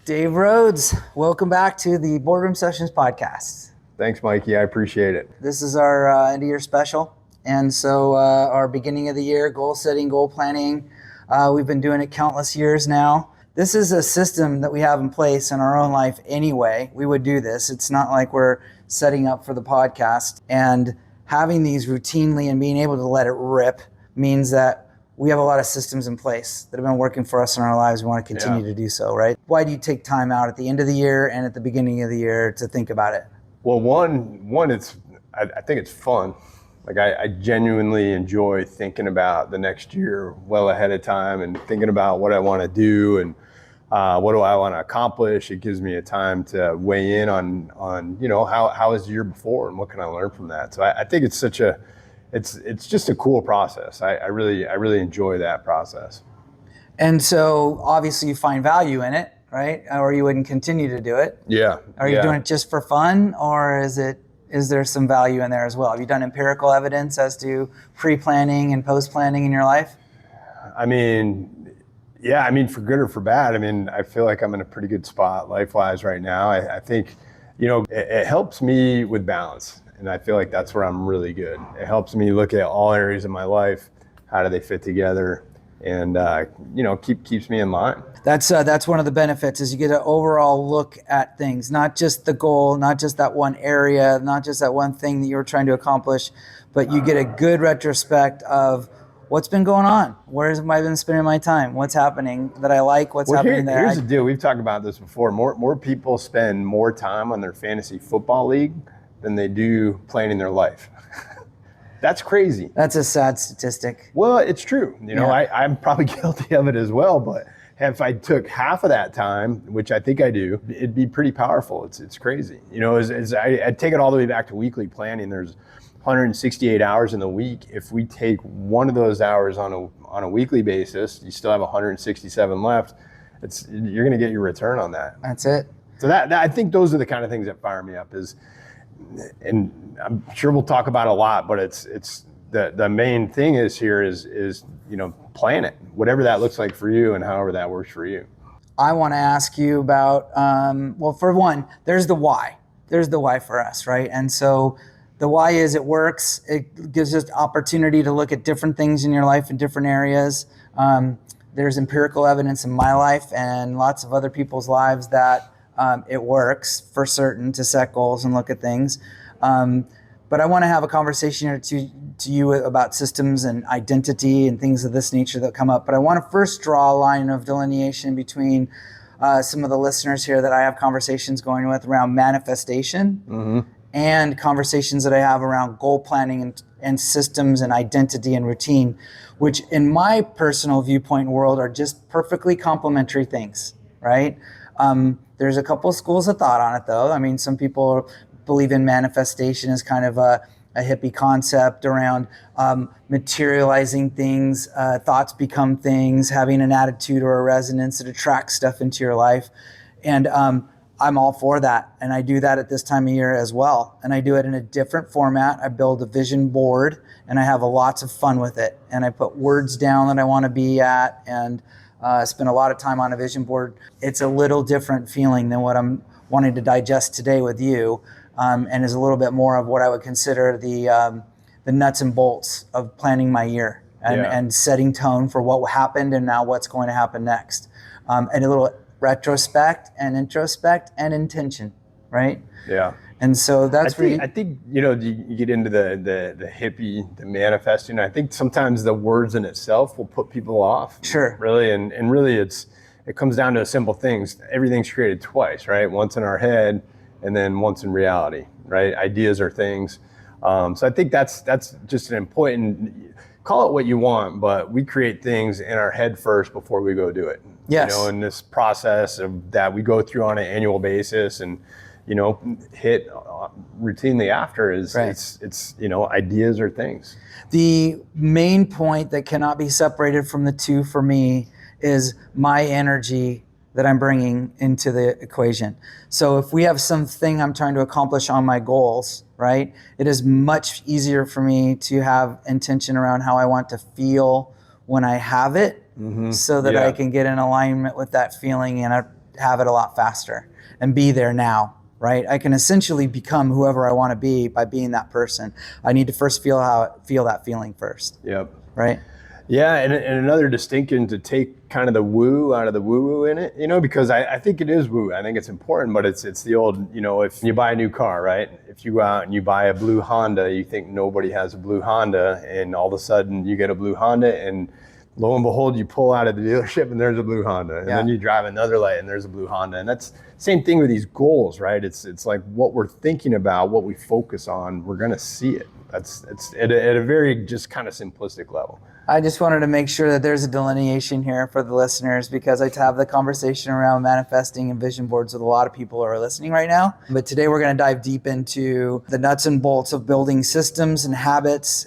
Dave Rhoads, welcome back to the Boardroom Sessions podcast. Thanks, Mikey. I appreciate it. This is our end of year special. And so our beginning of the year, goal setting, goal planning. We've been doing it countless years now. This is a system that we have in place in our own life anyway. We would do this. It's not like we're setting up for the podcast. And having these routinely and being able to let it rip means that we have a lot of systems in place that have been working for us in our lives. We want to continue to do so, right? Why do you take time out at the end of the year and at the beginning of the year to think about it? Well, one, I think it's fun. Like I genuinely enjoy thinking about the next year well ahead of time and thinking about what I want to do and what do I want to accomplish. It gives me a time to weigh in on how was the year before and what can I learn from that. So I think it's it's just a cool process. I really enjoy that process. And so obviously you find value in it, right? Or you wouldn't continue to do it. Yeah. Are you doing it just for fun, or is there some value in there as well? Have you done empirical evidence as to pre-planning and post-planning in your life? I mean, for good or for bad, I feel like I'm in a pretty good spot life-wise right now. I think, it helps me with balance. And I feel like that's where I'm really good. It helps me look at all areas of my life. How do they fit together? And, keeps me in line. That's one of the benefits is you get an overall look at things, not just the goal, not just that one area, not just that one thing that you were trying to accomplish, but you get a good retrospect of what's been going on. Where have I been spending my time? What's happening that I like? What's happening there? Here's the deal. We've talked about this before. More people spend more time on their fantasy football league than they do planning their life. That's crazy. That's a sad statistic. Well, it's true. I'm probably guilty of it as well, but if I took half of that time, which I think I do, it'd be pretty powerful. It's crazy. As I take it all the way back to weekly planning, there's 168 hours in the week. If we take one of those hours on a weekly basis, you still have 167 left. You're going to get your return on that. That's it. So that I think those are the kind of things that fire me up and I'm sure we'll talk about a lot, but it's the main thing is plan it, whatever that looks like for you and however that works for you. I want to ask you about, for one, there's the why. There's the why for us, right? And so the why is it works. It gives us opportunity to look at different things in your life in different areas. There's empirical evidence in my life and lots of other people's lives that it works for certain to set goals and look at things. But I want to have a conversation to you about systems and identity and things of this nature that come up. But I want to first draw a line of delineation between some of the listeners here that I have conversations going with around manifestation and conversations that I have around goal planning and systems and identity and routine, which in my personal viewpoint world are just perfectly complementary things, right? There's a couple of schools of thought on it, though. Some people believe in manifestation as kind of a hippie concept around materializing things, thoughts become things, having an attitude or a resonance that attracts stuff into your life. And I'm all for that. And I do that at this time of year as well. And I do it in a different format. I build a vision board and I have lots of fun with it. And I put words down that I want to be at and spend a lot of time on a vision board. It's a little different feeling than what I'm wanting to digest today with you, and is a little bit more of what I would consider the nuts and bolts of planning my year and setting tone for what happened and now what's going to happen next. And a little retrospect and introspect and intention, right? Yeah. And so that's I think you get into the hippie, the manifesting. I think sometimes the words in itself will put people off. Sure. Really, and really it comes down to a simple things. Everything's created twice, right? Once in our head and then once in reality, right? Ideas are things. So I think that's just an important, call it what you want, but we create things in our head first before we go do it. Yes. In this process of that we go through on an annual basis and hit routinely after is right. it's ideas or things. The main point that cannot be separated from the two for me is my energy that I'm bringing into the equation. So if we have something I'm trying to accomplish on my goals, right, it is much easier for me to have intention around how I want to feel when I have it, so that I can get in alignment with that feeling and have it a lot faster and be there now, right? I can essentially become whoever I want to be by being that person. I need to first feel that feeling first. Yep. Right. Yeah, and another distinction to take kind of the woo out of the woo-woo in it, because I think it is woo. I think it's important, but it's the old, if you buy a new car, right? If you go out and you buy a blue Honda, you think nobody has a blue Honda, and all of a sudden you get a blue Honda, and lo and behold, you pull out of the dealership and there's a blue Honda, and then you drive another light and there's a blue Honda. And that's same thing with these goals, right? It's like what we're thinking about, what we focus on, we're going to see it. It's at a very just kind of simplistic level. I just wanted to make sure that there's a delineation here for the listeners, because I have the conversation around manifesting and vision boards with a lot of people who are listening right now. But today we're going to dive deep into the nuts and bolts of building systems and habits,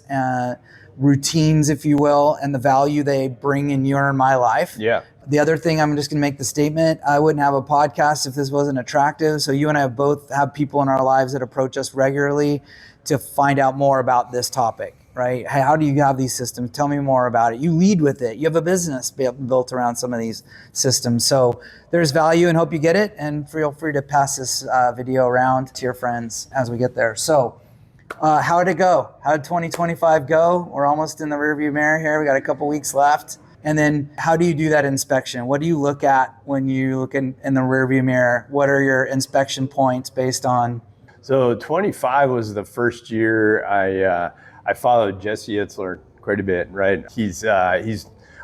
routines, if you will, and the value they bring in your and my life. Yeah. The other thing, I'm just going to make the statement, I wouldn't have a podcast if this wasn't attractive. So you and I both have people in our lives that approach us regularly to find out more about this topic. Right? How do you have these systems? Tell me more about it. You lead with it. You have a business built around some of these systems. So there's value, and hope you get it. And feel free to pass this video around to your friends as we get there. So how did it go? How did 2025 go? We're almost in the rearview mirror here. We got a couple weeks left. And then how do you do that inspection? What do you look at when you look in the rearview mirror? What are your inspection points based on? So 25 was the first year I followed Jesse Itzler quite a bit, right? He's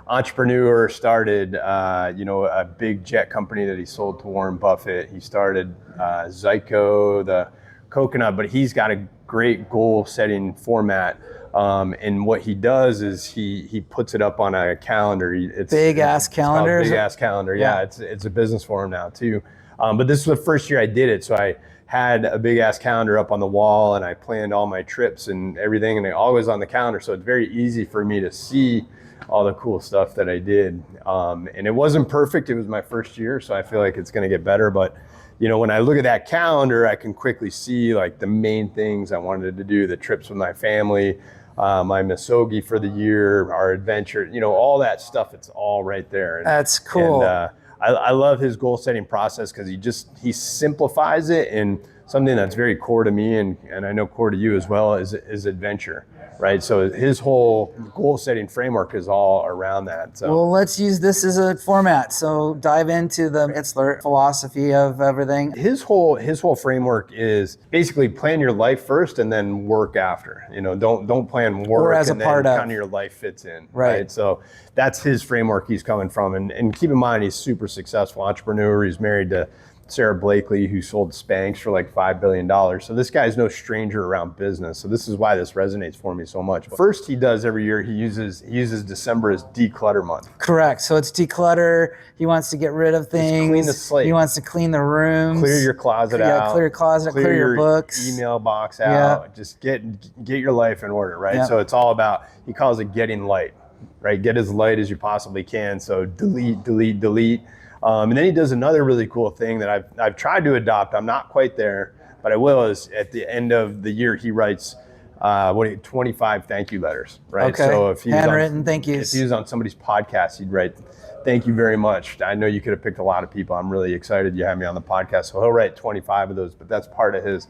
entrepreneur, started a big jet company that he sold to Warren Buffett. He started Zyco, the coconut, but he's got a great goal setting format. And what he does is he puts it up on a calendar. It's big ass calendar. Big ass calendar. Yeah, it's a business for him now too. But this was the first year I did it, so I had a big ass calendar up on the wall, and I planned all my trips and everything, and they always on the calendar. So it's very easy for me to see all the cool stuff that I did. And it wasn't perfect. It was my first year, so I feel like it's going to get better. But when I look at that calendar, I can quickly see like the main things I wanted to do: the trips with my family, my Misogi for the year, our adventure, all that stuff. It's all right there. That's cool. And, I love his goal setting process because he simplifies it, and something that's very core to me, and I know core to you as well, is adventure, right? So his whole goal setting framework is all around that. So well, let's use this as a format. So dive into the Itzler philosophy of everything. His whole framework is basically plan your life first and then work after. Don't plan work or as and a part then of kind of your life fits in. Right. So that's his framework he's coming from. And keep in mind, he's super successful entrepreneur. He's married to Sarah Blakely, who sold Spanx for like $5 billion. So this guy's no stranger around business. So this is why this resonates for me so much. First, he does every year, he uses December as declutter month. Correct. So it's declutter. He wants to get rid of things. Just clean the slate. He wants to clean the rooms. Clear your closet out. Clear your closet, clear your books. Email box out. Yeah. Just get your life in order, right? Yeah. So it's all about, he calls it getting light, right? Get as light as you possibly can. So delete. And then he does another really cool thing that I've tried to adopt. I'm not quite there, but I will, is at the end of the year, he writes 25 thank you letters, right? Okay. So if handwritten thank yous. If he was on somebody's podcast, he'd write, thank you very much. I know you could have picked a lot of people. I'm really excited you had me on the podcast. So he'll write 25 of those, but that's part of his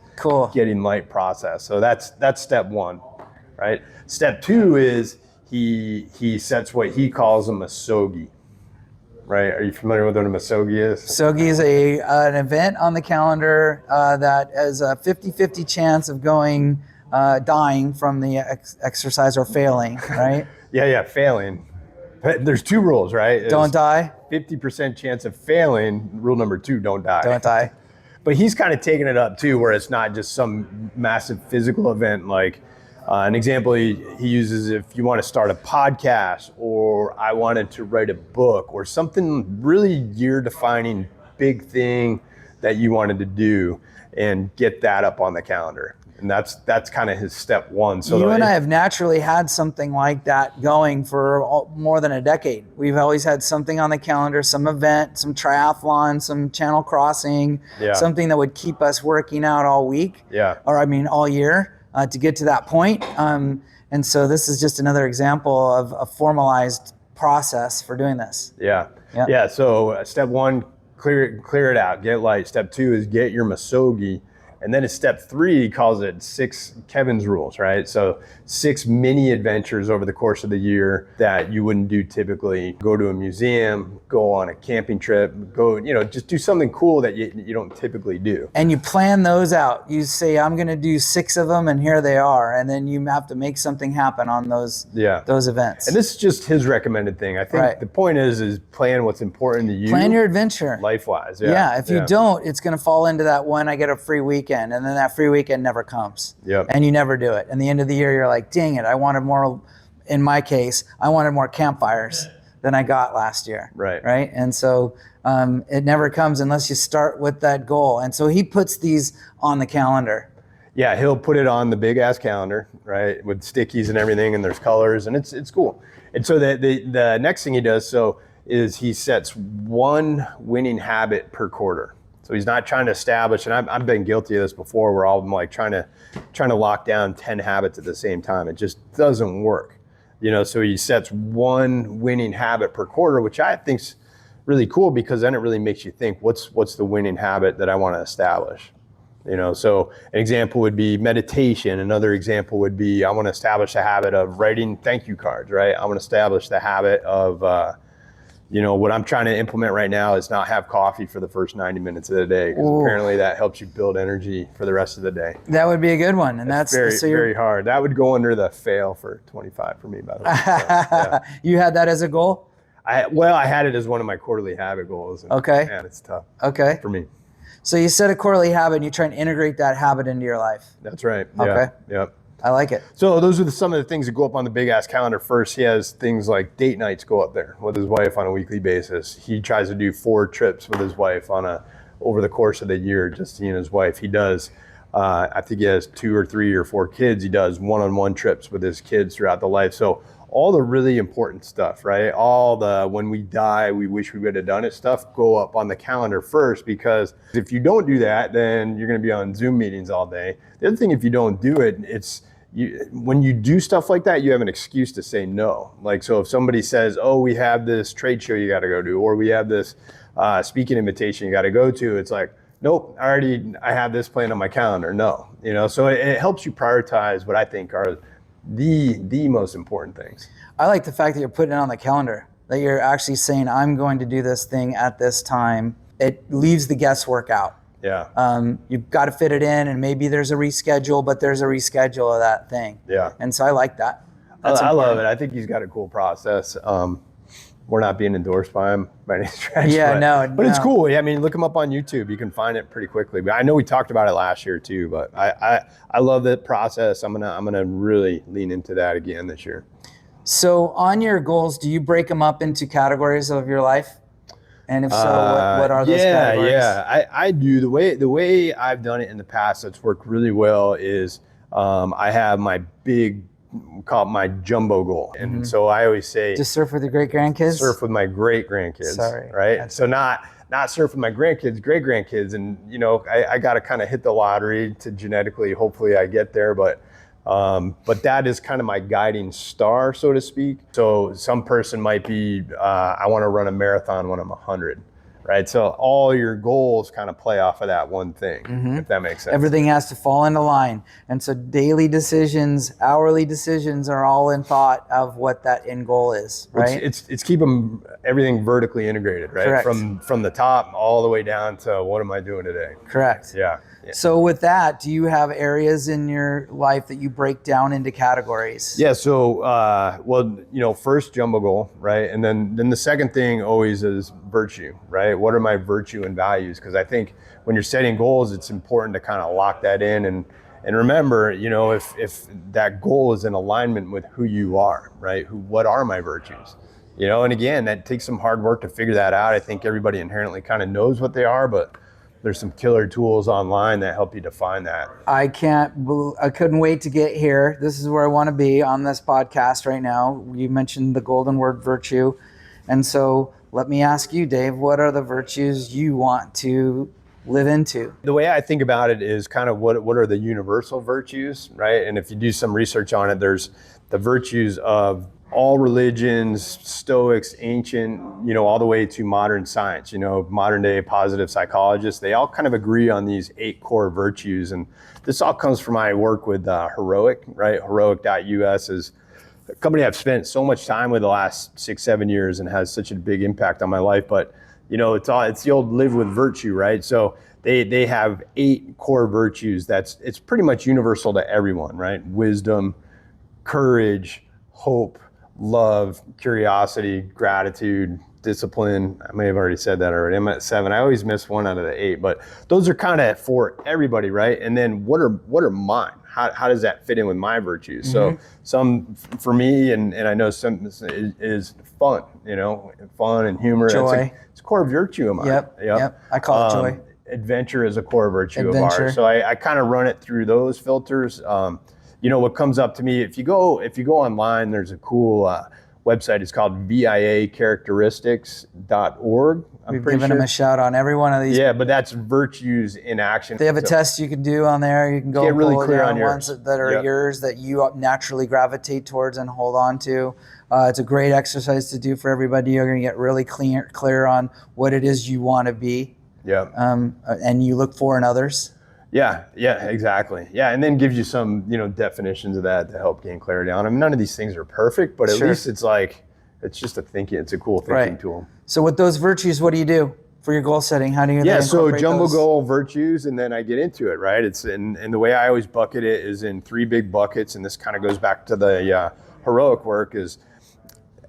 getting light process. So that's step one, right? Step two is he sets what he calls a Misogi. Right? Are you familiar with what a Misogi is? Misogi is an event on the calendar that has a 50-50 chance of dying from the exercise or failing, right? Yeah, failing. There's two rules, right? Don't die. 50% chance of failing. Rule number 2, don't die. Don't die. But he's kind of taking it up too, where it's not just some massive physical event like an example he uses, if you want to start a podcast, or I wanted to write a book, or something really year-defining big thing that you wanted to do, and get that up on the calendar. And that's kind of his step one. So you and I have naturally had something like that going for more than a decade. We've always had something on the calendar, some event, some triathlon, some channel crossing, something that would keep us working out all week, all year. To get to that point. And so this is just another example of a formalized process for doing this. Yeah. So step one, clear it out, get light. Step 2 is get your Misogi. And then in step 3, he calls it 6 Kevin's rules, right? So 6 mini adventures over the course of the year that you wouldn't do typically. Go to a museum, go on a camping trip, go, just do something cool that you don't typically do. And you plan those out. You say, I'm going to do 6 of them, and here they are. And then you have to make something happen on those events. And this is just his recommended thing. I think the point is plan what's important to you. Plan your adventure. Life-wise, Yeah, if you don't, it's going to fall into that one, I get a free weekend. And then that free weekend never comes. Yep. And you never do it. And the end of the year, you're like, dang it, I wanted more. In my case, I wanted more campfires than I got last year. Right. And so it never comes unless you start with that goal. And so he puts these on the calendar. Yeah, he'll put it on the big ass calendar, right, with stickies and everything, and there's colors, and it's cool. And so the next thing he does is he sets one winning habit per quarter. So he's not trying to establish, and I've been guilty of this before, where I'm like trying to lock down 10 habits at the same time. It just doesn't work, So he sets one winning habit per quarter, which I think's really cool, because then it really makes you think, what's the winning habit that I want to establish? So an example would be meditation. Another example would be, I want to establish a habit of writing thank you cards, right? I want to establish the habit of what I'm trying to implement right now is not have coffee for the first 90 minutes of the day, because apparently that helps you build energy for the rest of the day. That would be a good one. And that's very hard. That would go under the fail for 25 for me, by the way. So, yeah. You had that as a goal? I had it as one of my quarterly habit goals. And, okay. Man, it's tough. Okay. For me. So you set a quarterly habit and you try and integrate that habit into your life. That's right. Okay. Yeah. Yep. I like it. So those are some of the things that go up on the big ass calendar. First, he has things like date nights go up there with his wife on a weekly basis. He tries to do 4 trips with his wife over the course of the year, just he and his wife. He does, I think he has 2 or 3 or 4 kids. He does one-on-one trips with his kids throughout the life. So all the really important stuff, right? All the when we die, we wish we would have done it stuff go up on the calendar first, because if you don't do that, then you're going to be on Zoom meetings all day. The other thing, if you don't do it, when you do stuff like that, you have an excuse to say no. Like, so if somebody says, oh, we have this trade show you got to go to, or we have this speaking invitation you got to go to, it's like, nope, I have this planned on my calendar. No, so it helps you prioritize what I think are the most important things. I like the fact that you're putting it on the calendar, that you're actually saying, I'm going to do this thing at this time. It leaves the guesswork out. Yeah. You've got to fit it in, and maybe there's a reschedule, but there's a reschedule of that thing. Yeah. And so I like that. I love it. I think he's got a cool process. We're not being endorsed by him by any stretch. Yeah, but it's cool. I mean, look him up on YouTube. You can find it pretty quickly. But I know we talked about it last year too. But I love that process. I'm gonna really lean into that again this year. So on your goals, do you break them up into categories of your life? And if so, what are those categories? Yeah, I do. The way I've done it in the past that's worked really well is I have my call it my jumbo goal. And so I always say, just surf with your great grandkids? Surf with my great grandkids. Sorry. Right? So not surf with my grandkids, great grandkids. And I got to kind of hit the lottery to genetically, hopefully I get there. But that is kind of my guiding star, so to speak. So some person might be, I want to run a marathon when I'm 100. Right. So all your goals kind of play off of that one thing, if that makes sense. Everything has to fall into line. And so daily decisions, hourly decisions are all in thought of what that end goal is, right? It's keeping everything vertically integrated, right? Correct. From the top all the way down to what am I doing today? Correct. Yeah. So with that, do you have areas in your life that you break down into categories? Yeah. So, first jumbo goal, right? And then the second thing always is virtue, right? What are my virtue and values? Because I think when you're setting goals, it's important to kind of lock that in and remember, if that goal is in alignment with who you are, right? What are my virtues? And again, that takes some hard work to figure that out. I think everybody inherently kind of knows what they are, but there's some killer tools online that help you define that. I couldn't wait to get here. This is where I want to be on this podcast right now. You mentioned the golden word virtue. And so let me ask you, Dave, what are the virtues you want to live into? The way I think about it is kind of what are the universal virtues, right? And if you do some research on it, there's the virtues of all religions, Stoics, ancient, all the way to modern science, modern day positive psychologists, they all kind of agree on these 8 core virtues. And this all comes from my work with Heroic, right? Heroic.us is a company I've spent so much time with the last 6-7 years and has such a big impact on my life. But, it's the old live with virtue, right? So they have 8 core virtues it's pretty much universal to everyone, right? Wisdom, courage, hope, love, curiosity, gratitude, discipline. I may have already said that already. I'm at 7. I always miss 1 out of the 8, but those are kind of for everybody, right? And then what are mine? How does that fit in with my virtues? So some for me, and I know some is fun, fun and humor. Joy. It's a core virtue of mine. Yep. I call it joy. Adventure is a core virtue of ours. So I kind of run it through those filters. What comes up to me, if you go online, there's a cool website. It's called viacharacteristics.org. We've given them a shout on every one of these. Yeah, but that's virtues in action. They have a test you can do on there. You can go get really pull clear down on ones that are yours that you naturally gravitate towards and hold on to. It's a great exercise to do for everybody. You're going to get really clear on what it is you want to be. Yeah. And you look for in others. Yeah, exactly. Yeah, and then gives you some, definitions of that to help gain clarity on them. None of these things are perfect, but at least it's just it's a cool thinking tool. So with those virtues, what do you do for your goal setting? How do you so jumbo goal virtues, and then I get into it, right? It's and the way I always bucket it is in 3 big buckets, and this kind of goes back to the heroic work is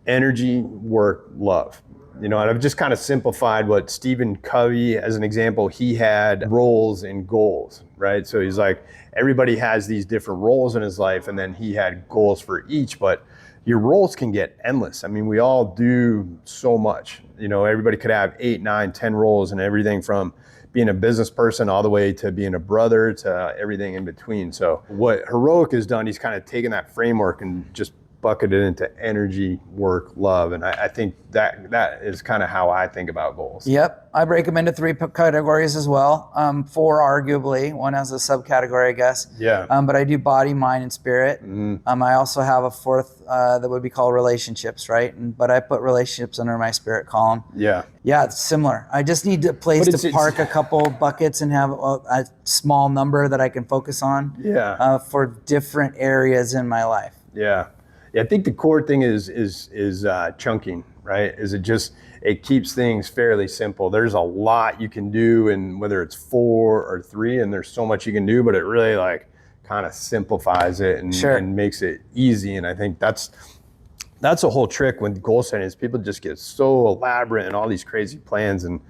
energy, work, love. And I've just kind of simplified what Stephen Covey, as an example, he had roles and goals, right? So he's like, everybody has these different roles in his life, and then he had goals for each, but your roles can get endless. I mean, we all do so much. Everybody could have 8, 9, 10 roles, and everything from being a business person all the way to being a brother to everything in between. So what Heroic has done, he's kind of taken that framework and just bucketed into energy, work, love. And I think that is kind of how I think about goals. Yep. I break them into 3 categories as well. 4 arguably. One has a subcategory, I guess. Yeah. But I do body, mind, and spirit. I also have a 4th that would be called relationships, right? But I put relationships under my spirit column. Yeah. Yeah, it's similar. I just need a place to park a couple buckets and have a small number that I can focus on. Yeah. For different areas in my life. Yeah. I think the core thing is chunking, right? It keeps things fairly simple. There's a lot you can do, and whether it's 4 or 3, and there's so much you can do, but it really kind of simplifies it and makes it easy. And I think that's a whole trick when goal setting is people just get so elaborate and all these crazy plans, and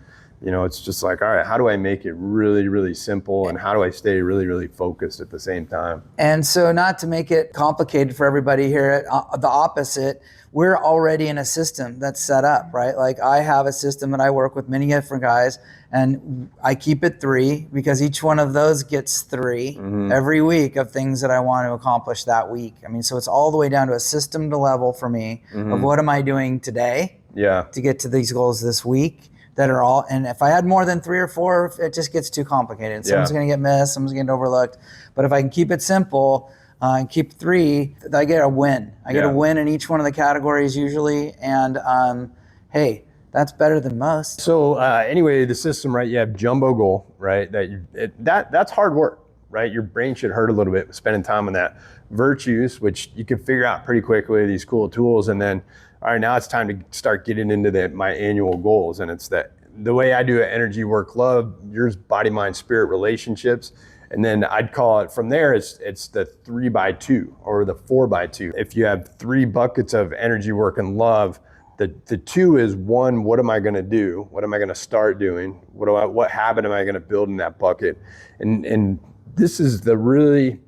it's just like, all right, how do I make it really, really simple, and how do I stay really, really focused at the same time? And so, not to make it complicated for everybody here, the opposite, we're already in a system that's set up, right? Like I have a system that I work with many different guys, and I keep it 3 because each one of those gets 3 every week of things that I want to accomplish that week. I mean, so it's all the way down to a system to level for me of what am I doing today to get to these goals this week. That are all, and if I had more than 3 or 4, it just gets too complicated. Someone's going to get missed, someone's going to get overlooked. But if I can keep it simple and keep 3, I get a win. I get a win in each one of the categories usually, and hey, that's better than most. So anyway, the system, right? You have jumbo goal, right? That's hard work, right? Your brain should hurt a little bit spending time on that. Virtues, which you can figure out pretty quickly with these cool tools, and then all right, now it's time to start getting into my annual goals. And it's the way I do it: energy, work, love, yours, body, mind, spirit, relationships. And then I'd call it from there, it's the 3x2 or the 4x2. If you have 3 buckets of energy, work, and love, the 2 is 1, what am I gonna do? What am I gonna start doing? What habit am I gonna build in that bucket? And this is the really,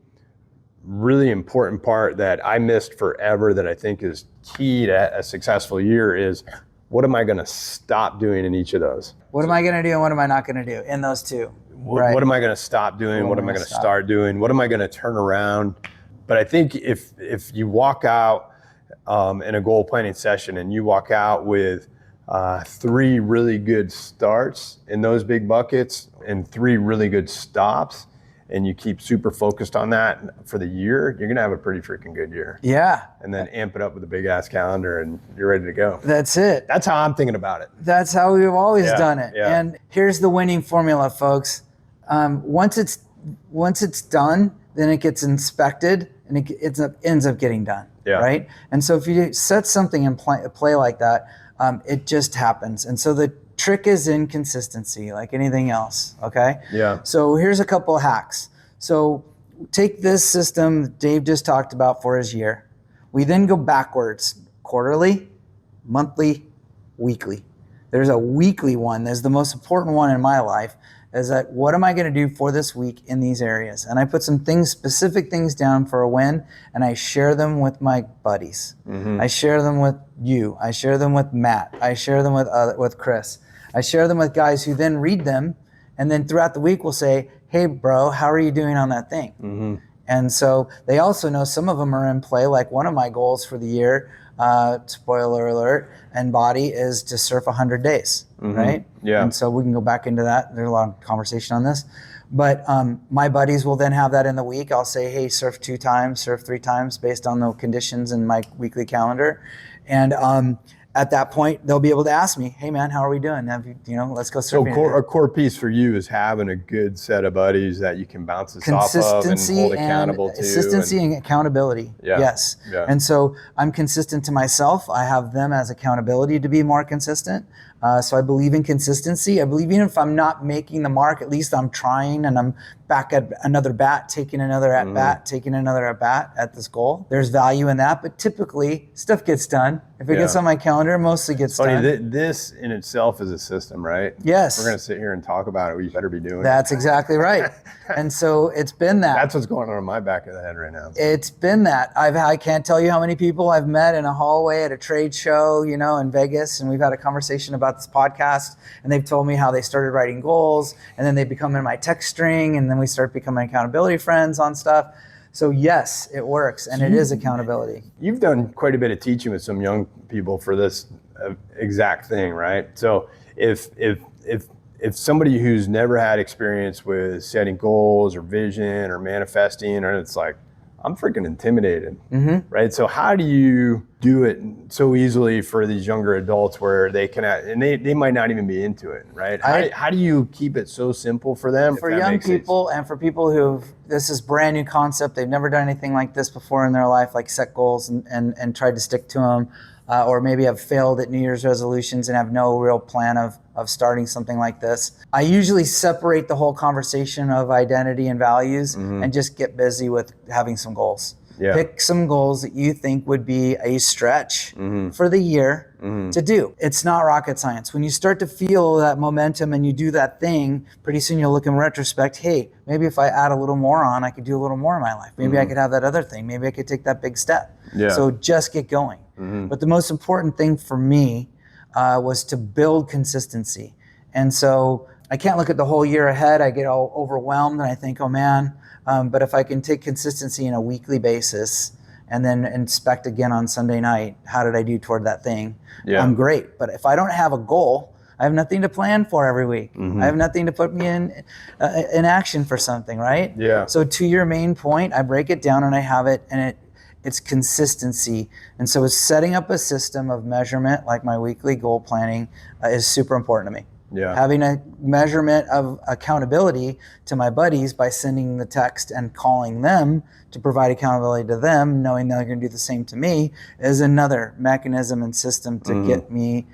really important part that I missed forever that I think is key to a successful year is, what am I going to stop doing in each of those? What am I going to do and what am I not going to do in those 2? What am I going to stop doing? What am I going to start doing? What am I going to turn around? But I think if you walk out in a goal planning session and you walk out with 3 really good starts in those big buckets and 3 really good stops, and you keep super focused on that for the year, you're going to have a pretty freaking good year. Yeah. And then amp it up with a big ass calendar and you're ready to go. That's it. That's how I'm thinking about it. That's how we've always done it. Yeah. And here's the winning formula, folks. Once it's done, then it gets inspected and it ends up getting done. Yeah. Right. And so if you set something in play like that, it just happens. And so the trick is in consistency, like anything else. Okay. Yeah. So here's a couple of hacks. So take this system Dave just talked about for his year. We then go backwards: quarterly, monthly, weekly. There's a weekly one. There's the most important one in my life. Is that what am I going to do for this week in these areas? And I put some specific things down for a win, and I share them with my buddies. Mm-hmm. I share them with you. I share them with Matt. I share them with Chris. I share them with guys who then read them, and then throughout the week will say, "Hey, bro, how are you doing on that thing?" Mm-hmm. And so they also know some of them are in play. Like one of my goals for the year, spoiler alert, and body is to surf 100 days, mm-hmm. right? Yeah. And so we can go back into that. There's a lot of conversation on this. But my buddies will then have that in the week. I'll say, hey, surf 2 times, surf 3 times based on the conditions in my weekly calendar. And at that point, they'll be able to ask me, hey, man, how are we doing? Let's go surfing. So a core piece for you is having a good set of buddies that you can bounce this off of and hold accountable to. Consistency and accountability. Yeah. Yes. Yeah. And so I'm consistent to myself. I have them as accountability to be more consistent. So I believe in consistency. I believe even if I'm not making the mark, at least I'm trying and I'm back at another bat, taking another at bat, taking another at bat at this goal. There's value in that, but typically stuff gets done. If it gets on my calendar, it mostly gets done. This in itself is a system, right? Yes. We're going to sit here and talk about it. We better be doing That's exactly right. And so it's been that. That's what's going on in my back of the head right now. It's been that. I can't tell you how many people I've met in a hallway at a trade show, in Vegas, and we've had a conversation about this podcast, and they've told me how they started writing goals, and then they become in my text string, and then we start becoming accountability friends on stuff. So yes, it works, and it is accountability. You've done quite a bit of teaching with some young people for this exact thing, right? So if somebody who's never had experience with setting goals or vision or manifesting, or it's like, I'm freaking intimidated, right? So how do you do it so easily for these younger adults where they can, and they might not even be into it, right? How do you keep it so simple for them? For young people and for people this is brand new concept, they've never done anything like this before in their life, like set goals and tried to stick to them, or maybe have failed at New Year's resolutions and have no real plan of starting something like this. I usually separate the whole conversation of identity and values and just get busy with having some goals. Yeah. Pick some goals that you think would be a stretch for the year to do. It's not rocket science. When you start to feel that momentum and you do that thing, pretty soon you'll look in retrospect, hey, maybe if I add a little more on, I could do a little more in my life. Maybe I could have that other thing. Maybe I could take that big step. Yeah. So just get going. But the most important thing for me was to build consistency. And so I can't look at the whole year ahead. I get all overwhelmed and I think, oh man. But if I can take consistency on a weekly basis and then inspect again on Sunday night, how did I do toward that thing? Yeah. I'm great. But if I don't have a goal, I have nothing to plan for every week. I have nothing to put me in action for something, right? Yeah. So to your main point, I break it down and I have it, and it's consistency. And so setting up a system of measurement, like my weekly goal planning, is super important to me. Yeah. Having a measurement of accountability to my buddies by sending the text and calling them to provide accountability to them, knowing they're going to do the same to me, is another mechanism and system to get me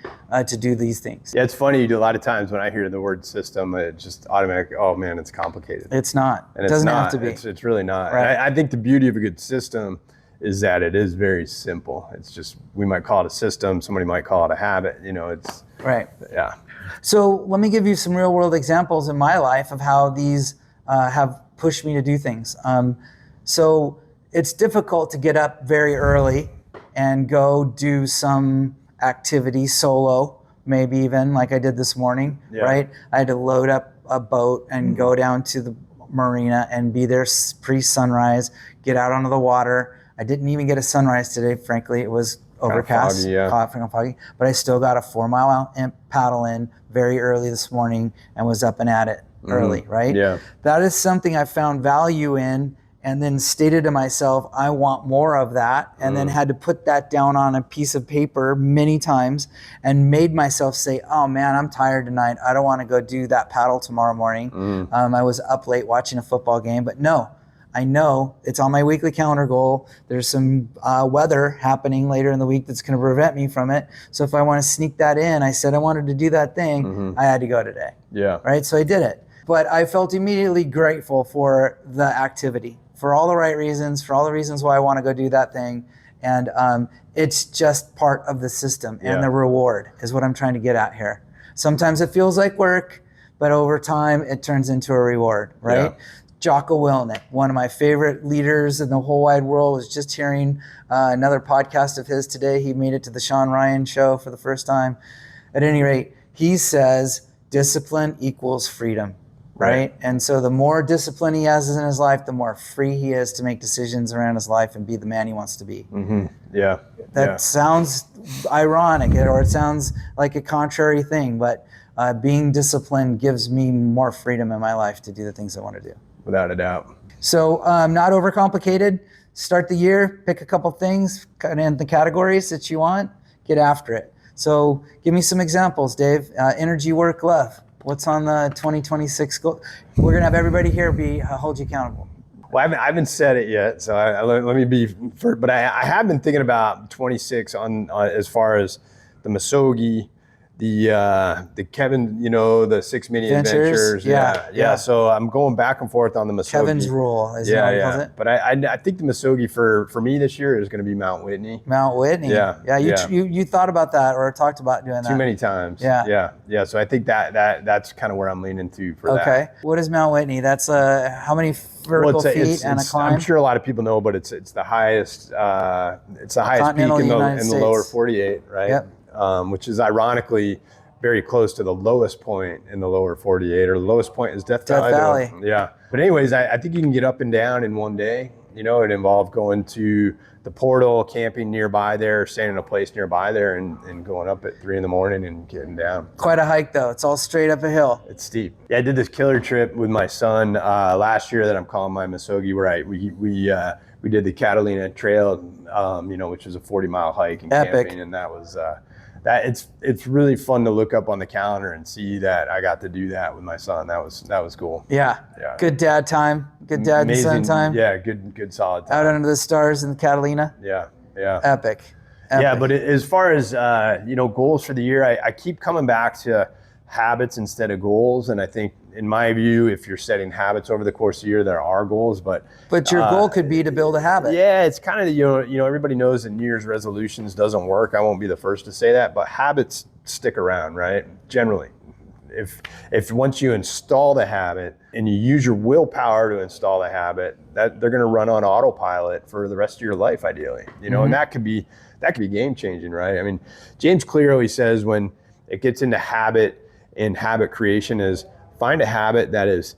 to do these things. Yeah, it's funny. A lot of times when I hear the word system, it just automatically, oh man, it's complicated. It's not. And it doesn't have to be. It's really not. Right. I think the beauty of a good system is that it is very simple. It's just, we might call it a system, somebody might call it a habit, it's right. Yeah. So let me give you some real world examples in my life of how these have pushed me to do things. So it's difficult to get up very early and go do some activity solo, maybe even like I did this morning, right? I had to load up a boat and go down to the marina and be there pre-sunrise, get out onto the water. I didn't even get a sunrise today, frankly. It was overcast, foggy, but I still got a 4 mile paddle in very early this morning and was up and at it. early, right? Yeah. That is something I found value in, and then stated to myself, I want more of that, and then had to put that down on a piece of paper many times and made myself say, oh man, I'm tired tonight. I don't want to go do that paddle tomorrow morning. I was up late watching a football game, but no, I know it's on my weekly calendar goal. There's some weather happening later in the week that's going to prevent me from it. So if I want to sneak that in, I said I wanted to do that thing, I had to go today. Yeah. Right? So I did it. But I felt immediately grateful for the activity, for all the right reasons, for all the reasons why I want to go do that thing. And it's just part of the system, and the reward is what I'm trying to get at here. Sometimes it feels like work, but over time it turns into a reward, right? Yeah. Jocko Willink, one of my favorite leaders in the whole wide world, was just hearing another podcast of his today. He made it to the Sean Ryan show for the first time. At any rate, he says discipline equals freedom, right? And so the more discipline he has in his life, the more free he is to make decisions around his life and be the man he wants to be. Yeah. That sounds ironic, or it sounds like a contrary thing, but being disciplined gives me more freedom in my life to do the things I want to do. Without a doubt. So not overcomplicated. Start the year, pick a couple things, cut in the categories that you want, get after it. So give me some examples, Dave. Energy, work, love. What's on the 2026 goal? We're gonna have everybody here hold you accountable. Well, I haven't said it yet, so let me be. But I have been thinking about 26 on as far as the Misogi, the Kevin, the 6 mini adventures. Yeah. So I'm going back and forth on the Misogi. Kevin's rule, as he calls it. But I think the Misogi for me this year is going to be Mount Whitney. Mount Whitney. Yeah. You thought about that or talked about doing that too many times. Yeah. So I think that's kind of where I'm leaning to for that. Okay. What is Mount Whitney? That's how many vertical feet and a climb? I'm sure a lot of people know, but it's the highest peak in the lower 48, right? Yep. Which is ironically very close to the lowest point in the lower 48, or the lowest point is Death Valley. Yeah. But anyways, I think you can get up and down in one day. It involved going to the portal, camping nearby there, staying in a place nearby there, and going up at 3 a.m. and getting down. Quite a hike though. It's all straight up a hill. It's steep. Yeah, I did this killer trip with my son last year that I'm calling my Misogi, where we did the Catalina Trail, which is a 40-mile hike and Epic. camping, and that was it's really fun to look up on the calendar and see that I got to do that with my son. That was cool. Yeah. Good dad time. Good dad and son time. Yeah, good solid time. Out under the stars in the Catalina. Yeah. Epic. Yeah, but as far as goals for the year, I keep coming back to habits instead of goals, and I think, in my view, if you're setting habits over the course of the year, there are goals, but your goal could be to build a habit. Yeah, it's kind of everybody knows that New Year's resolutions doesn't work. I won't be the first to say that, but habits stick around, right? Generally, if once you install the habit and you use your willpower to install the habit, that they're going to run on autopilot for the rest of your life, ideally. And that could be game changing, right? I mean, James Clear always says when it gets into habit and habit creation is find a habit that is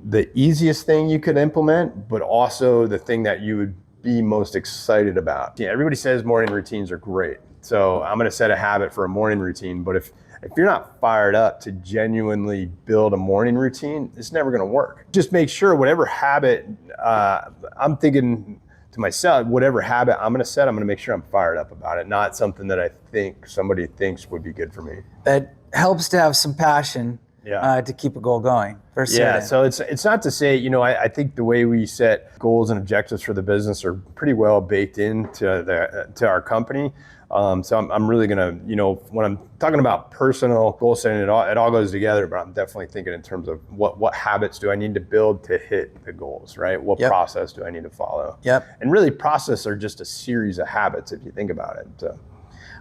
the easiest thing you could implement, but also the thing that you would be most excited about. Yeah, everybody says morning routines are great. So I'm going to set a habit for a morning routine, but if you're not fired up to genuinely build a morning routine, it's never going to work. Just make sure whatever habit, I'm thinking to myself, whatever habit I'm going to set, I'm going to make sure I'm fired up about it, not something that I think somebody thinks would be good for me. It helps to have some passion to keep a goal going. Yeah, so it's not to say, I think the way we set goals and objectives for the business are pretty well baked into our company. So I'm really gonna, when I'm talking about personal goal setting, it all goes together. But I'm definitely thinking in terms of what habits do I need to build to hit the goals, right? What process do I need to follow? And really, process are just a series of habits if you think about it. So,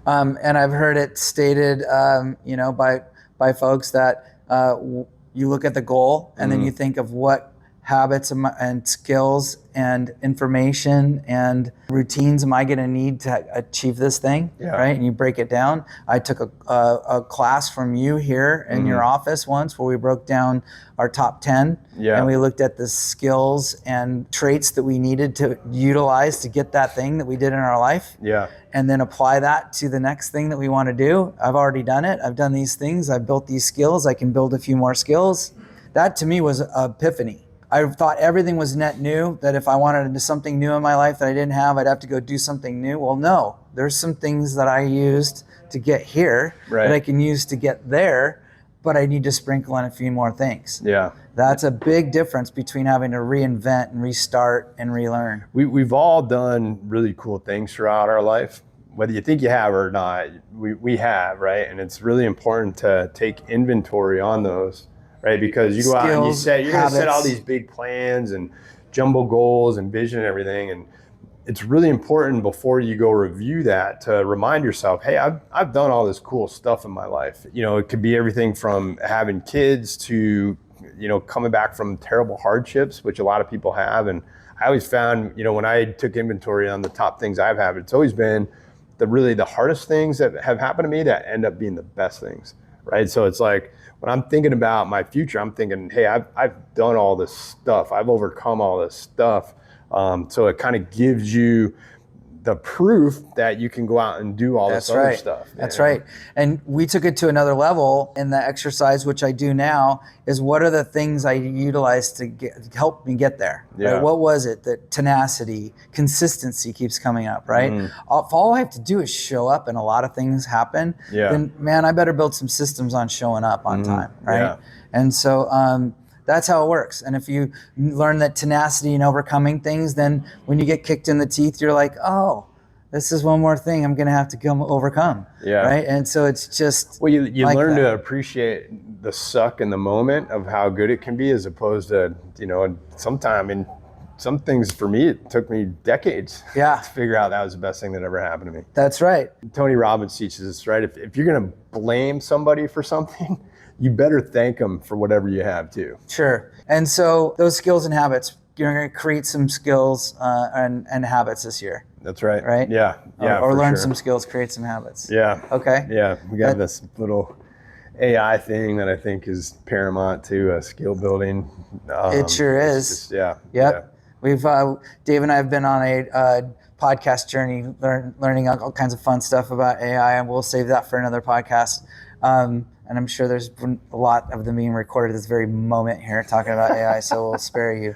and I've heard it stated, by folks that you look at the goal and then you think of what habits and skills and information and routines am I going to need to achieve this thing, right? And you break it down. I took a class from you here in your office once where we broke down our top 10 and we looked at the skills and traits that we needed to utilize to get that thing that we did in our life. And then apply that to the next thing that we want to do. I've already done it. I've done these things. I've built these skills. I can build a few more skills. That to me was an epiphany. I thought everything was net new, that if I wanted to do something new in my life that I didn't have, I'd have to go do something new. Well, no, there's some things that I used to get here that I can use to get there, but I need to sprinkle in a few more things. Yeah. That's a big difference between having to reinvent and restart and relearn. We've all done really cool things throughout our life, whether you think you have or not. We have, right? And it's really important to take inventory on those, right? Because you go out and you're going to set all these big plans and jumbo goals and vision and everything. And it's really important before you go review that to remind yourself, hey, I've done all this cool stuff in my life. You know, it could be everything from having kids to, you know, coming back from terrible hardships, which a lot of people have. And I always found, you know, when I took inventory on the top things I've had, it's always been the hardest things that have happened to me that end up being the best things, right? So it's like, when I'm thinking about my future, I'm thinking, hey, I've done all this stuff. I've overcome all this stuff. So it kind of gives you the proof that you can go out and do all this other stuff. That's right. And we took it to another level in the exercise, which I do now, is what are the things I utilize to help me get there? Yeah. Right? What was it? That tenacity, consistency keeps coming up, right? If all I have to do is show up and a lot of things happen, then man, I better build some systems on showing up on time, right? Yeah. And so that's how it works. And if you learn that tenacity and overcoming things, then when you get kicked in the teeth, you're like, oh, this is one more thing I'm going to have to overcome. Yeah. Right. And so it's just. Well, you like learn to appreciate the suck in the moment of how good it can be, as opposed to, you know, some things for me, it took me decades to figure out that was the best thing that ever happened to me. That's right. Tony Robbins teaches us, right? If you're going to blame somebody for something, you better thank them for whatever you have too. Sure. And so those skills and habits, you're going to create some skills and habits this year. That's right. Right? Yeah. Yeah. Or learn some skills, create some habits. Yeah. Okay. Yeah. We got this little AI thing that I think is paramount to skill building. It sure is. Just, yeah. Yep. Yeah. We've, Dave and I have been on a podcast journey, learning all kinds of fun stuff about AI, and we'll save that for another podcast. And I'm sure there's been a lot of them being recorded this very moment here talking about AI, so we'll spare you.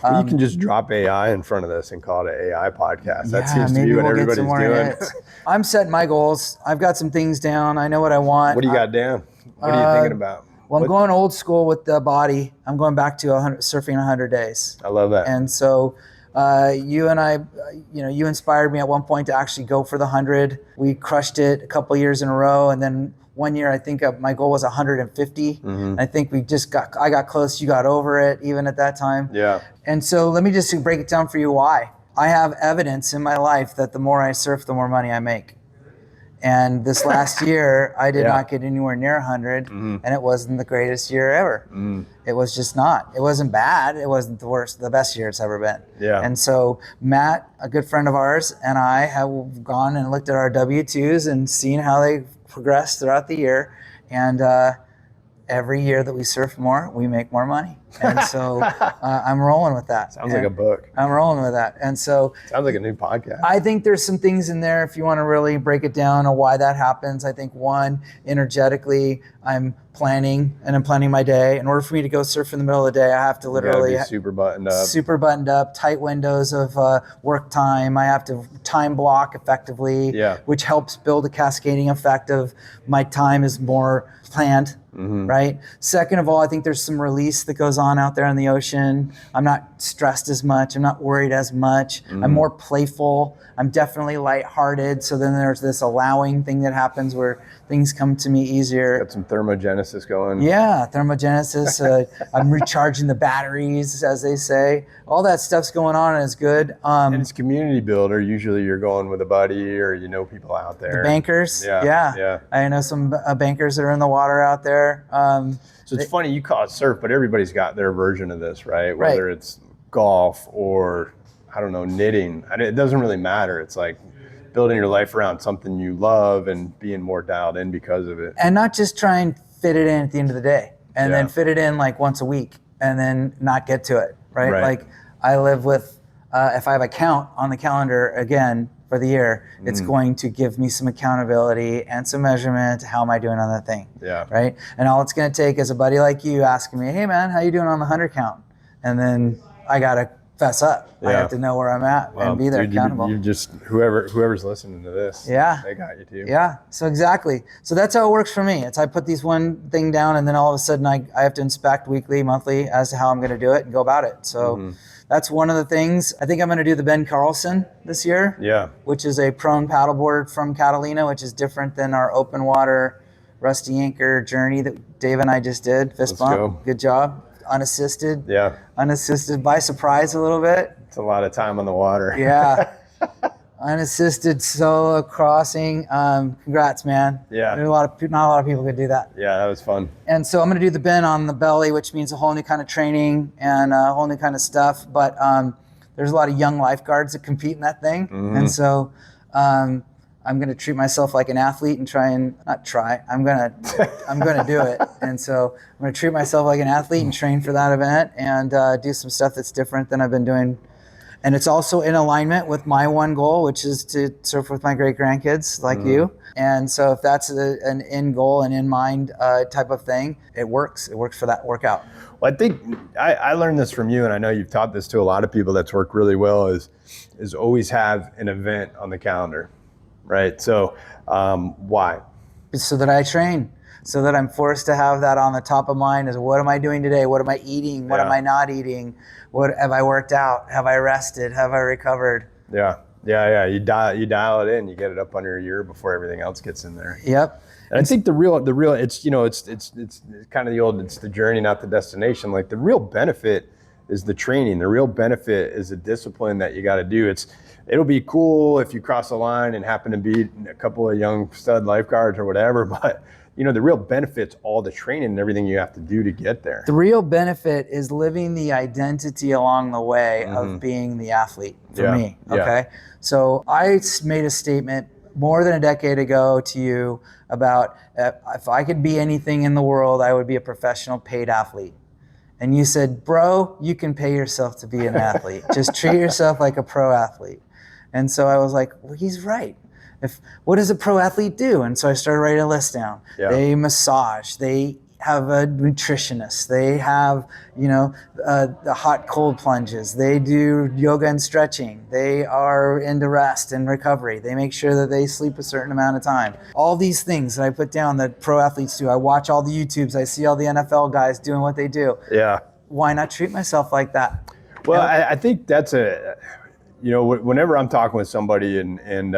Well, you can just drop AI in front of this and call it an AI podcast. That seems to be what everybody's doing. I'm setting my goals. I've got some things down. I know what I want. What do you got down? What are you thinking about? Well, I'm going old school with the body. I'm going back to surfing 100 days. I love that. And so you and I, you inspired me at one point to actually go for the 100. We crushed it a couple years in a row, and then one year, I think my goal was 150. Mm-hmm. I think I got close. You got over it even at that time. Yeah. And so let me just break it down for you why. I have evidence in my life that the more I surf, the more money I make. And this last year, I did not get anywhere near 100, and it wasn't the greatest year ever. It was just not. It wasn't bad. It wasn't the best year it's ever been. Yeah. And so Matt, a good friend of ours, and I have gone and looked at our W-2s and seen how they progress throughout the year, and every year that we surf more, we make more money. And so I'm rolling with that. Sounds like a book. I'm rolling with that. And so sounds like a new podcast. I think there's some things in there if you want to really break it down on why that happens. I think one, energetically, I'm planning my day. In order for me to go surf in the middle of the day, I have to literally be super buttoned up, tight windows of work time. I have to time block effectively, which helps build a cascading effect of my time is more planned. Right. Second of all, I think there's some release that goes on out there in the ocean. I'm not stressed as much. I'm not worried as much. I'm more playful. I'm definitely lighthearted. So then there's this allowing thing that happens where things come to me easier. Got some thermogenesis going. Yeah, thermogenesis. I'm recharging the batteries, as they say. All that stuff's going on and it's good. And it's community builder. Usually you're going with a buddy or people out there. The bankers. Yeah. I know some bankers that are in the water out there. So it's funny, you call it surf, but everybody's got their version of this, right? Whether it's golf or, I don't know, knitting. It doesn't really matter. It's like building your life around something you love and being more dialed in because of it. And not just try and fit it in at the end of the day and then fit it in like once a week and then not get to it, right? Like I live with, if I have a count on the calendar, again, for the year. It's going to give me some accountability and some measurement. How am I doing on that thing? Yeah. Right. And all it's going to take is a buddy like you asking me, hey man, how you doing on the 100 count? And then I got to fess up. I have to know where I'm at and be there accountable. You just, whoever's listening to this, they got you too. Yeah. So exactly. So that's how it works for me. It's I put these one thing down and then all of a sudden I have to inspect weekly, monthly as to how I'm going to do it and go about it. So that's one of the things. I think I'm going to do the Ben Carlson this year. Yeah. Which is a prone paddleboard from Catalina, which is different than our open water Rusty Anchor journey that Dave and I just did. Fist bump. Go. Good job. Unassisted. Yeah. Unassisted by surprise a little bit. It's a lot of time on the water. Yeah. Unassisted solo crossing. Congrats, man. Yeah. Not a lot of people could do that. Yeah, that was fun. And so I'm going to do the bend on the belly, which means a whole new kind of training and a whole new kind of stuff. But there's a lot of young lifeguards that compete in that thing. And so I'm going to treat myself like an athlete and I'm going to do it. And so I'm going to treat myself like an athlete and train for that event and do some stuff that's different than I've been doing. And it's also in alignment with my one goal, which is to surf with my great grandkids like you. And so if that's an end goal and in mind type of thing, it works. It works for that workout. Well, I think I learned this from you, and I know you've taught this to a lot of people that's worked really well, is always have an event on the calendar, right? So why? So that I train. So that I'm forced to have that on the top of mind is what am I doing today? What am I eating? What am I not eating? What have I worked out? Have I rested? Have I recovered? Yeah. You dial it in. You get it up under your ear before everything else gets in there. Yep. And I think the real it's it's kind of the old, it's the journey, not the destination. Like the real benefit is the training. The real benefit is the discipline that you got to do. It'll be cool if you cross the line and happen to beat a couple of young stud lifeguards or whatever, but the real benefit's all the training and everything you have to do to get there. The real benefit is living the identity along the way of being the athlete for me. Okay. So I made a statement more than a decade ago to you about if I could be anything in the world, I would be a professional paid athlete. And you said, bro, you can pay yourself to be an athlete. Just treat yourself like a pro athlete. And so I was like, well, he's right. What does a pro athlete do? And so I started writing a list down. Yeah. They massage. They have a nutritionist. They have, the hot cold plunges. They do yoga and stretching. They are into rest and recovery. They make sure that they sleep a certain amount of time. All these things that I put down that pro athletes do. I watch all the YouTubes. I see all the NFL guys doing what they do. Yeah. Why not treat myself like that? Well, I think that's whenever I'm talking with somebody and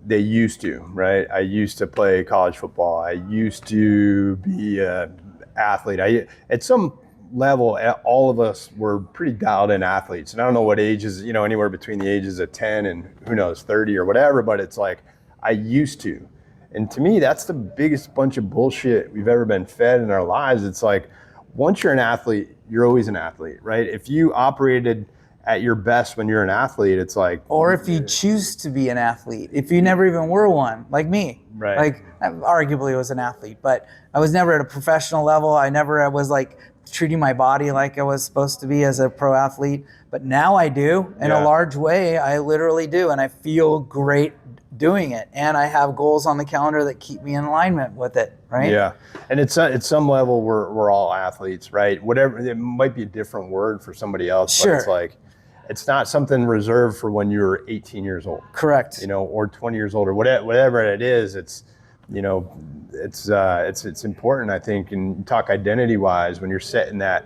they used to, right? I used to play college football. I used to be an athlete. At some level, all of us were pretty dialed in athletes. And I don't know what ages, anywhere between the ages of 10 and 30 or whatever, but it's like, I used to. And to me, that's the biggest bunch of bullshit we've ever been fed in our lives. It's like, once you're an athlete, you're always an athlete, right? If you operated at your best when you're an athlete, it's like... Or if you choose to be an athlete, if you never even were one, like me. Right. Like, I arguably was an athlete, but I was never at a professional level. I was like treating my body like I was supposed to be as a pro athlete. But now I do, in a large way, I literally do. And I feel great doing it. And I have goals on the calendar that keep me in alignment with it, right? Yeah. And at some level, we're all athletes, right? Whatever, it might be a different word for somebody else, sure. But it's like, it's not something reserved for when you're 18 years old. Correct. Or 20 years old, or whatever it is. It's important, I think, and talk identity-wise when you're setting that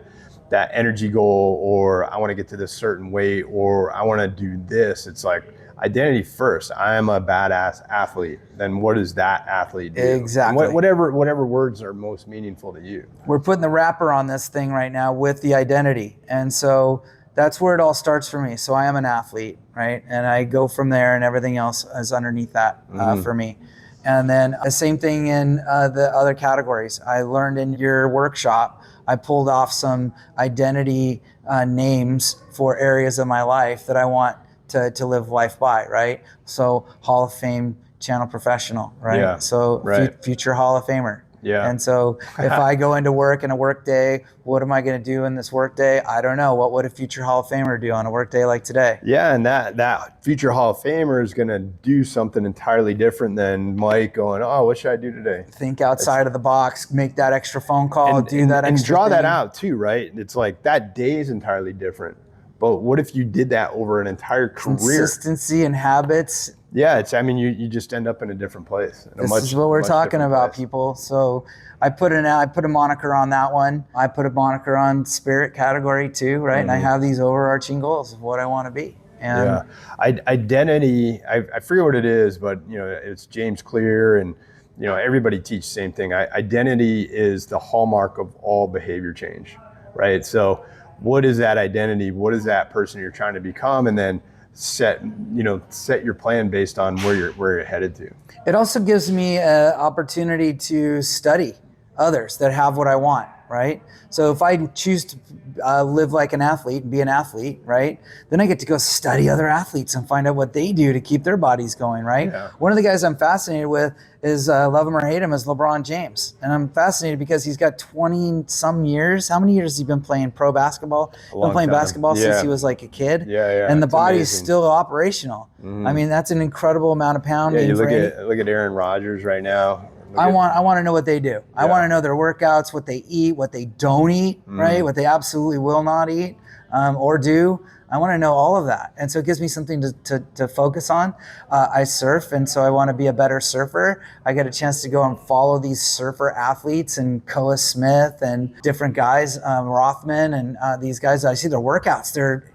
energy goal, or I want to get to this certain weight, or I want to do this. It's like identity first. I am a badass athlete. Then what does that athlete do? Exactly. Whatever words are most meaningful to you. We're putting the wrapper on this thing right now with the identity, and so that's where it all starts for me. So I am an athlete, right? And I go from there, and everything else is underneath that for me. And then the same thing in the other categories. I learned in your workshop, I pulled off some identity names for areas of my life that I want to live life by, right? So Hall of Fame channel professional, right? Yeah, so right. Future Hall of Famer, Yeah. And so if I go into work in a work day, what am I going to do in this work day? I don't know. What would a future Hall of Famer do on a work day like today? Yeah, and that future Hall of Famer is going to do something entirely different than Mike going, oh, what should I do today? Think outside of the box, make that extra phone call, do that extra and draw thing. that out too, right? It's like that day is entirely different. But what if you did that over an entire career? Consistency and habits. Yeah, you just end up in a different place. This is what we're talking about, people. So I put a moniker on that one. I put a moniker on spirit category too, right? And I have these overarching goals of what I want to be. And identity, I forget what it is, but it's James Clear, and everybody teaches the same thing. Identity is the hallmark of all behavior change, right? So what is that identity? What is that person you're trying to become? And then set your plan based on where you're headed to. It also gives me an opportunity to study others that have what I want, right? So if I choose to live like an athlete and be an athlete, right, then I get to go study other athletes and find out what they do to keep their bodies going, right? Yeah. One of the guys I'm fascinated with is, love him or hate him, is LeBron James. And I'm fascinated because he's got 20 some years. How many years has he been playing pro basketball? Been playing basketball since he was like a kid. Yeah. And the body's still operational. I mean, that's an incredible amount of pounding. Yeah, look at Aaron Rodgers right now. I want to know what they do. I want to know their workouts, what they eat, what they don't eat, right? What they absolutely will not eat or do. I want to know all of that. And so it gives me something to focus on. I surf, and so I want to be a better surfer. I get a chance to go and follow these surfer athletes and Koa Smith and different guys, Rothman and these guys. I see their workouts. They're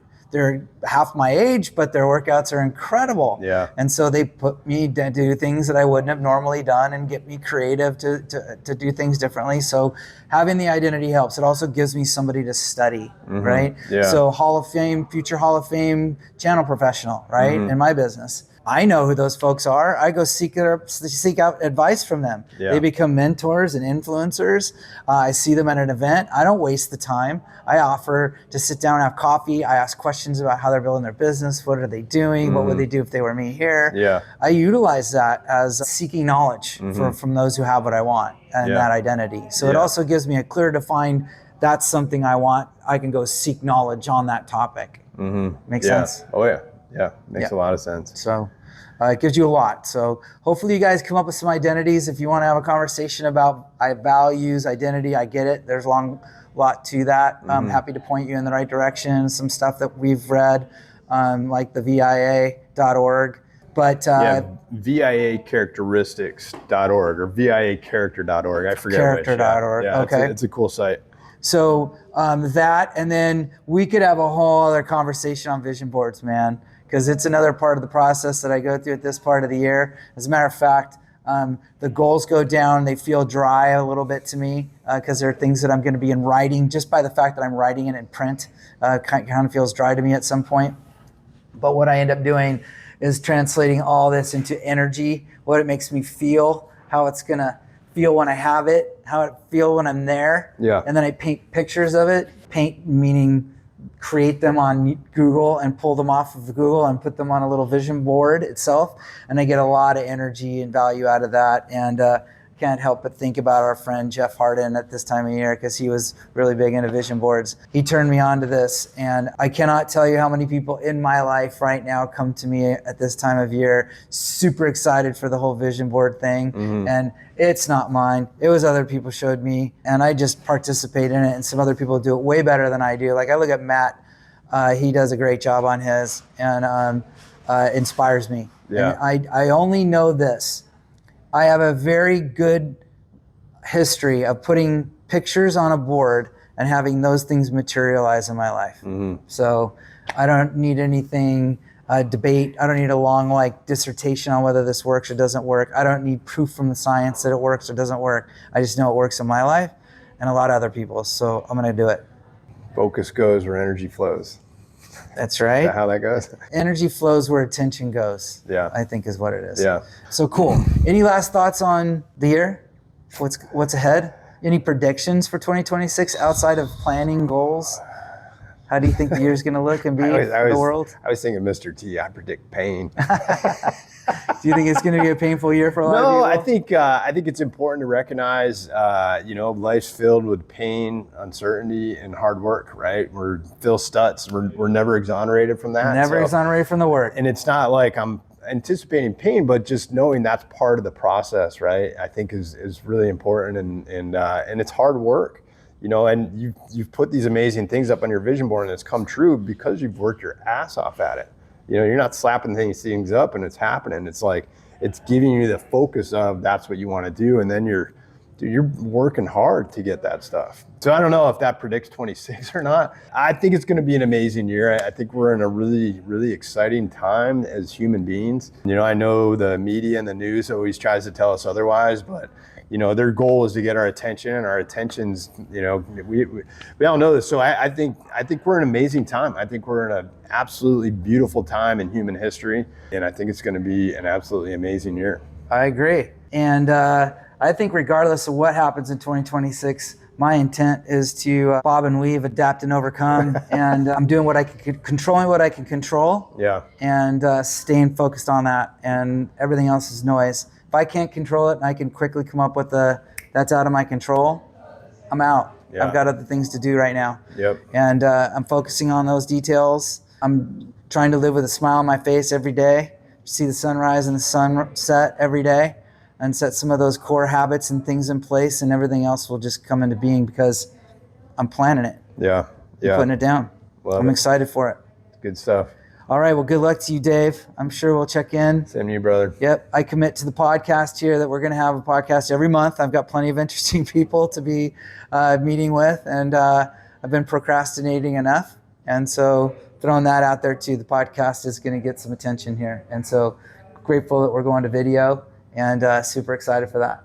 half my age, but their workouts are incredible. Yeah. And so they put me to do things that I wouldn't have normally done and get me creative to do things differently. So having the identity helps. It also gives me somebody to study, right? Yeah. So Hall of Fame, future Hall of Fame channel professional, right? In my business. I know who those folks are. I go seek out advice from them. Yeah. They become mentors and influencers. I see them at an event. I don't waste the time. I offer to sit down and have coffee. I ask questions about how they're building their business. What are they doing? What would they do if they were me here? Yeah. I utilize that as seeking knowledge from those who have what I want and that identity. So it also gives me a clear defined, that's something I want. I can go seek knowledge on that topic. Makes sense? Oh, yeah. Yeah, makes a lot of sense. So it gives you a lot. So hopefully you guys come up with some identities. If you want to have a conversation about values, identity, I get it. There's a lot to that. I'm happy to point you in the right direction. Some stuff that we've read, like the VIA.org. But VIAcharacteristics.org or VIAcharacter.org. I forget Character.org. Yeah, okay. It's a cool site. So that, and then we could have a whole other conversation on vision boards, man, because it's another part of the process that I go through at this part of the year. As a matter of fact, the goals go down. They feel dry a little bit to me because there are things that I'm going to be in writing. Just by the fact that I'm writing it in print, kind of feels dry to me at some point. But what I end up doing is translating all this into energy, what it makes me feel, how it's going to feel when I have it, how it feel when I'm there. Yeah. And then I paint pictures of it. Paint meaning create them on Google and pull them off of Google and put them on a little vision board itself. And I get a lot of energy and value out of that. And can't help but think about our friend Jeff Harden at this time of year because he was really big into vision boards. He turned me on to this, and I cannot tell you how many people in my life right now come to me at this time of year super excited for the whole vision board thing. And it's not mine. It was other people showed me, and I just participate in it, and some other people do it way better than I do. Like I look at Matt, he does a great job on his, and inspires me. Yeah. And I only know this. I have a very good history of putting pictures on a board and having those things materialize in my life. So I don't need anything, debate. I don't need a long dissertation on whether this works or doesn't work. I don't need proof from the science that it works or doesn't work. I just know it works in my life and a lot of other people's. So I'm going to do it. Focus goes where energy flows. That's right. Is that how that goes? Energy flows where attention goes. Yeah. I think is what it is. Yeah. So cool. Any last thoughts on the year? What's ahead? Any predictions for 2026 outside of planning goals? How do you think the year's going to look and be for the world? I was thinking Mr. T, I predict pain. Do you think it's going to be a painful year for a lot of people? No, I think it's important to recognize, life's filled with pain, uncertainty, and hard work, right? We're Phil Stutz. We're never exonerated from that. Never exonerated from the work. And it's not like I'm anticipating pain, but just knowing that's part of the process, right? I think is really important, and it's hard work. And you've put these amazing things up on your vision board, and it's come true because you've worked your ass off at it. You're not slapping these things up and it's happening. It's like, it's giving you the focus of that's what you want to do. And then you're working hard to get that stuff. So I don't know if that predicts 26 or not. I think it's going to be an amazing year. I think we're in a really, really exciting time as human beings. I know the media and the news always tries to tell us otherwise, but their goal is to get our attention, and our attention's, we all know this. So I think we're in an amazing time. I think we're in an absolutely beautiful time in human history, and I think it's going to be an absolutely amazing year. I agree. And I think regardless of what happens in 2026, my intent is to bob and weave, adapt and overcome. And I'm doing what I can, controlling what I can control. Yeah. And staying focused on that. And everything else is noise. If I can't control it and I can quickly come up with that's out of my control, I'm out. Yeah. I've got other things to do right now. Yep. And I'm focusing on those details. I'm trying to live with a smile on my face every day, see the sunrise and the sunset every day, and set some of those core habits and things in place, and everything else will just come into being because I'm planning it. Yeah. I'm putting it down. I'm excited for it. Good stuff. All right. Well, good luck to you, Dave. I'm sure we'll check in. Same to you, brother. Yep. I commit to the podcast here that we're going to have a podcast every month. I've got plenty of interesting people to be meeting with, and I've been procrastinating enough. And so throwing that out there too, the podcast is going to get some attention here. And so grateful that we're going to video, and super excited for that.